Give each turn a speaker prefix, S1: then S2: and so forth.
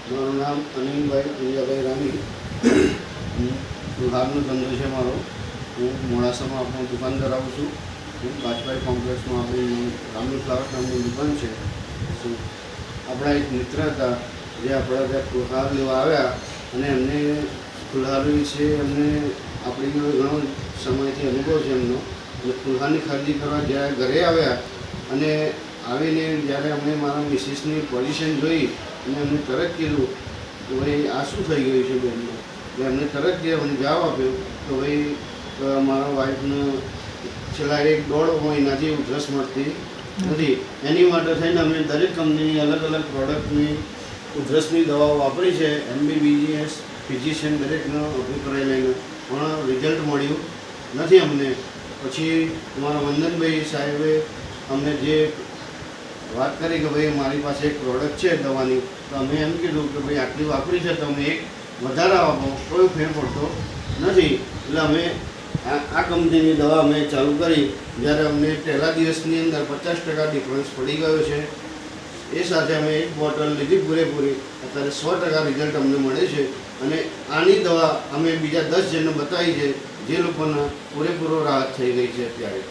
S1: મારું નામ અનિલભાઈ અંજાભાઈ રામી, લુહારનો ધંધો છે મારો। હું મોડાસામાં આપણો દુકાન ધરાવું છું। હું કાચભાઈ કોમ્પ્લેક્સમાં આપણી રામી ફ્લાવર નામની દુકાન છે। આપણા એક મિત્ર હતા જે આપણા ત્યાં ફુલહાર લેવા આવ્યા અને એમને ફુલહાર વિશે એમને આપણી ઘણો સમયથી અનુભવ છે એમનો। અને ફુલહારની ખરીદી કરવા જ્યારે ઘરે આવ્યા અને આવીને જ્યારે અમે મારા મિસિસની પોઝિશન જોઈ અને એમને તરત કીધું કે ભાઈ આ શું થઈ ગયું છે બેનને, એટલે એમને તરત જે મને જવાબ આપ્યો કે ભાઈ મારા વાઈફને છેલ્લા 1-1.5 મહિનાથી ઉધરસ મળતી નથી। એની માટે થઈને અમે દરેક કંપનીની અલગ અલગ પ્રોડક્ટની ઉધરસની દવાઓ વાપરી છે। MBBS ફિઝિશિયન દરેકનો અભિપ્રાય લઈને પણ રિઝલ્ટ મળ્યું નથી અમને। પછી અમારા વંદનભાઈ સાહેબે અમને જે વાત કરી કે ભાઈ મારી પાસે એક પ્રોડક્ટ છે દવાની, તો અમે એમ કીધું કે ભાઈ આટલી વાપરી છે તો અમે એક વધારે આપો, કોઈ ફેર પડતો નથી। એટલે અમે આ કંપનીની દવા અમે ચાલુ કરી, જ્યારે અમને પહેલા દિવસની અંદર 50% ડિફરન્સ પડી ગયો છે। એ સાથે અમે એક બોટલ લીધી પૂરેપૂરી, અત્યારે 100% રિઝલ્ટ અમને મળે છે। અને આની દવા અમે બીજા 10 જણને બતાવી છે, જે લોકોને પૂરેપૂરો રાહત થઈ ગઈ છે અત્યારે।